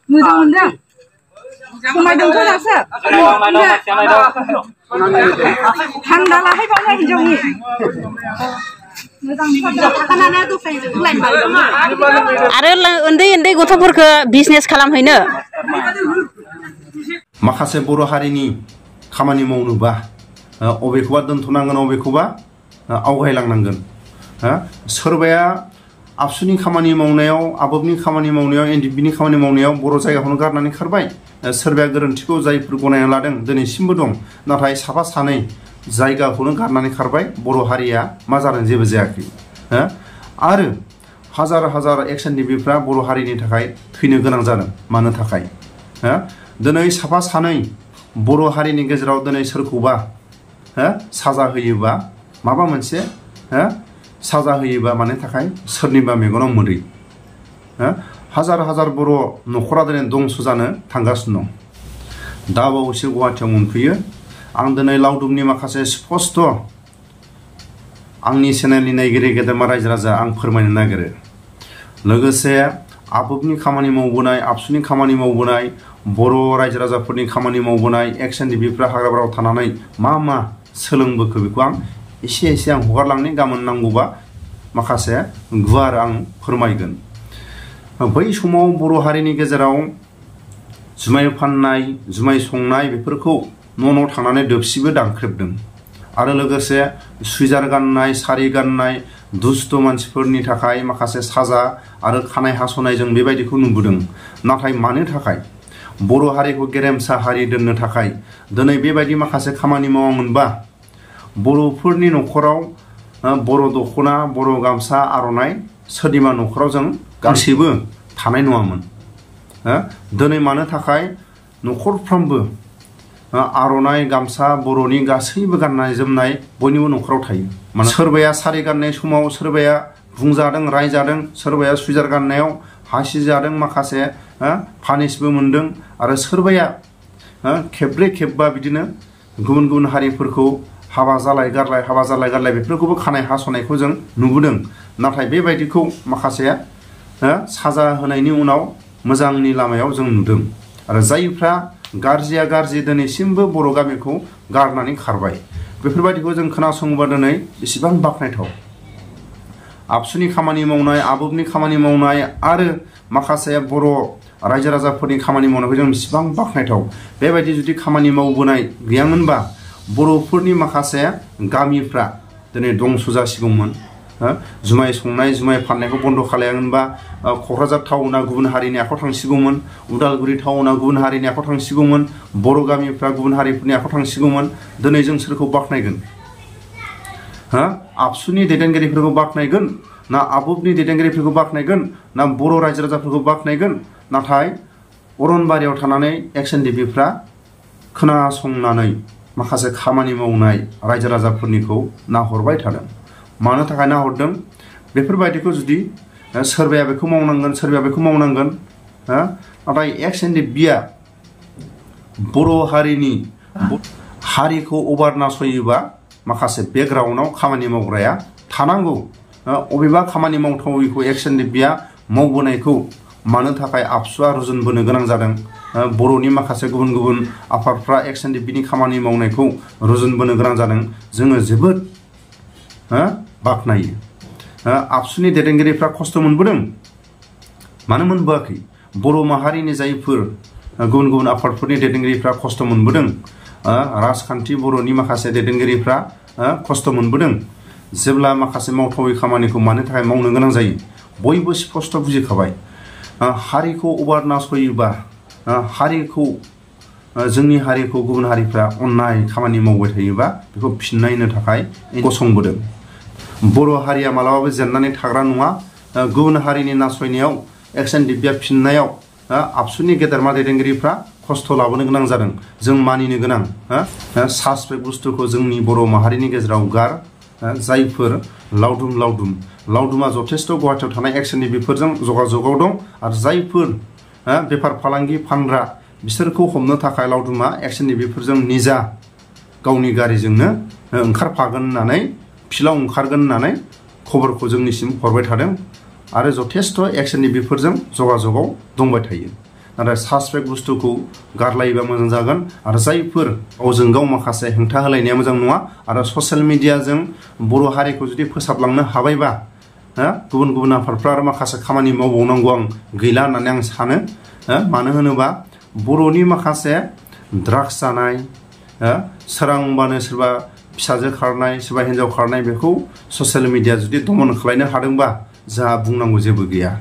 मोजां मोनदों समायदोंथ' दासो थांना लाहैबावनो हिनजावनि आरो उन्दै उन्दै गथ'फोरखौ बिजनेस खालामहैनो माखासे बर' हारिनि खामानि मावनोबा अबेखौबा दोनथ'नांगोन अबेखौबा आवगायलांनांगोन सोरबाया आबसुनि खामानि मावनायाव आबोबनि खामानि मावनायाव एनडिएफबि नि खामानि मावनायाव बर' जायगाखौनो गारनानै खारबाय सोरबाया गोरोन्थिखौ जायफोर गनायना लादों दिनैसिमबो दं नाथाय साफा सानै जायगाखौनो गारनानै खारबाय बर' हारिया मा जादों जेबो जायाखै आरो हाजार हाजार एक्स एनडिएफबिफ्रा बर' हारिनि थाखाय थैनो गोनां जादों मानो थाखाय दिनै साफा सानै बर' हारिनि गेजेराव दिनै सोरखौबा साजा होयोबा माबा मोनसे साजा होयोबा मानि थाखाय सोरनिबा मेगनाव मोदै हाजार हाजार बर' न'खरा दिनै दंस जानो थांगासिनो दं दा बावैसो गुवाहाटीयाव मोनफैयो आं दिनै लावदुमनि माखासे स्पष्ट आंनि चेनेलनि नायगिरि गेदेमा रायजो राजा आं फोरमायनो नागिरो लोगोसे आबोबनि खामानि मावबोनाय आबसुनि खामानि मावबोनाय बर' रायजो राजाफोरनि खामानि मावबोनाय एक्स एनडिएफबिफ्रा हाग्राबारियाव थानानै मा सोलोंबोखो बेखौ आं एसे आं हगारलांनि गाबोन नांगौबा माखासे गुवार आं फोरमायगोन बै समाव बर' हारिनि गेजेराव जुमाय फाननाय जुमाय संनाय बेफोरखौ न' थांनानै दोबसिबो दानख्रेबदों आरो लोगोसे सुइजार गाननाय सारि गाननाय दुस्त मानसिफोरनि थाखाय माखासे साजा आरो खानाय हास'नाय जों बेबायदिखौ नुबोदों नाथाय मानो थाखाय बर' हारिखौ गेरेमसा हारि दोननो थाखाय दिनै बेबायदि माखासे खामानि मावामोनबा बर'फोरनि न'खराव बर' दख'ना बर' गामसा आर'नाइ सोरनिबा न'खराव जों गासैबो थानाय नङामोन दिनै मानो थाखाय न'खरफ्रोमबो आर'नाइ गामसा बर'नि गासैबो गाननाय जोमनाय बयनिबो न'खराव थायो माने सोरबाया सारि गाननाय समाव सोरबाया बुंजादों रायजादों सोरबाया सुइजार गाननायाव हासि जादों माखासे पानिशबो मोनदों आरो सोरबाया खेबब्रै खेबबा बिदिनो गुबुन गुबुन हारिफोरखौ हाबा जालाय गारलाय बेफोरखौबो खानाय हास'नायखौ जों नुबोदों नाथाय बेबायदिखौ माखासे साजा होनायनि उनाव मोजांनि लामायाव जों नुदों आरो जायफ्रा गाज्रिया गाज्रि दिनैसिमबो बर' गामिखौ गारनानै खारबाय बेफोरबायदिखौ जों खोनासङोबा दिनै बेसेबां बाख्नायथाव आबसुनि खामानि मावनाय आबोबनि खामानि मावनाय आरो माखासे बर' रायजो राजाफोरनि खामानि मावनायखौ जों बेसेबां बाख्नायथाव बेबायदि जुदि खामानि मावबोनाय गैयामोनबा बर'फोरनि माखासे गामिफ्रा दिनै दंस जासिगौमोन जुमाय संनाय जुमाय फाननायखौ बन्द खालायामोनबा क'क्राझार टाउना गुबुन हारिनि आखायाव थांसिगौमोन उदालगुरि टाउना गुबुन हारिनि आखायाव थांसिगौमोन बर' गामिफ्रा गुबुन हारिफोरनि आखायाव थांसिगौमोन दिनै जों सोरखौ बाख्नायगोन आबसुनि दैदेनगिरिफोरखौ बाख्नायगोन ना आबोबनि दैदेनगिरिफोरखौ बाख्नायगोन ना बर' रायजो राजाफोरखौ बाख्नायगोन नाथाय अरनबारियाव थानानै एक्स एनडिएफबिफ्रा खोनासंनानै माखासे खामानि मावनाय रायजो राजाफोरनिखौ नाहरबाय थादों मानो थाखाय नाहरदों बेफोरबायदिखौ जुदि सोरबाया बेखौ मावनांगोन सोरबाया बेखौ मावनांगोन नाथाय एक्स एनडिएफबिआ बर' हारिनि हारिखौ अभार नासयोबा माखासे बेकग्राउन्डआव खामानि मावग्राया थानांगौ अबेबा खामानि मावथावैखौ एक्स एनडिएफबिआ मावबोनायखौ मानो थाखाय आबसुआ रुजुनबोनो गोनां जादों बर'नि माखासे गुबुन गुबुन आफादफ्रा एक्स एनडिएफबिनि खामानि मावनायखौ रुजुनबोनो गोनां जादों जोङो जोबोद बाख्नायो आबसुनि दैदेनगिरिफ्रा खस्थ' मोनबोदों मानो मोनबोआखै बर' माहारिनि जायफोर गुबुन गुबुन आफादफोरनि दैदेनगिरिफ्रा खस्थ' मोनबोदों राजखान्थि बर'नि माखासे दैदेनगिरिफ्रा खस्थ' मोनबोदों जेब्ला माखासे मावथावै खामानिखौ मानो थाखाय मावनो गोनां जायो बयबो स्पष्ट बुजिखाबाय हारिखौ अभार नासयोबा हारिखौ जोंनि हारिखौ गुबुन हारिफ्रा अन्याय खामानि मावबाय थायोबा बेखौ फिननायनो थाखाय गसंबोदों बर' हारिया मालाबाबो जेननानै थाग्रा नङा गुबुन हारिनि नासयनायाव एक्स एनडिएफबिआ फिननायाव आबसुनि गेदेरमा दैदेनगिरिफ्रा खस्थ' लाबोनो गोनां जादों जों मानिनो गोनां सासपेक्ट बुस्थुखौ जोंनि बर' माहारिनि गेजेराव गार जायफोर लावदुमा जथेस्थ' गुवाहाटीयाव थानाय एक्स एनडिएफबिफोरजों जगाजगाव दं आरो जायफोर बेफार फालांगि फानग्रा बिसोरखौ हमनो थाखाय लावदुमा एक्स एनडिएफबिफोरजों निजा गावनि गारिजोंनो ओंखारफागोन होननानै फिल्डआव ओंखारगोन होननानै खबरखौ जोंनिसिम हरबाय थादों आरो जथेस्थ' एक्सननि बेफोरजों जगाजगाव दंबाय थायो नाथाय सासपेक्ट बुस्थुखौ गारलायोबा मोजां जागोन आरो जायफोर गावजों गाव माखासे हेंथा होलायनाया मोजां नङा आरो ससियेल मिडियाजों बर' हारिखौ जुदि फोसाबलांनो हाबायबा गुबुन गुबुन आफादफ्रा आरो माखासे खामानि मावबावनांगौ आं गैला होननानै आं सानो मानो होनोबा बर'नि माखासे ड्राग्स जानाय सोरांबानो सोरबा फिसाजो खारनाय सोरबा हिन्जाव खारनाय बेखौ ससियेल मिडिया जुदि दमन खालायनो हादोंबा जा बुंनांगौ जेबो गैया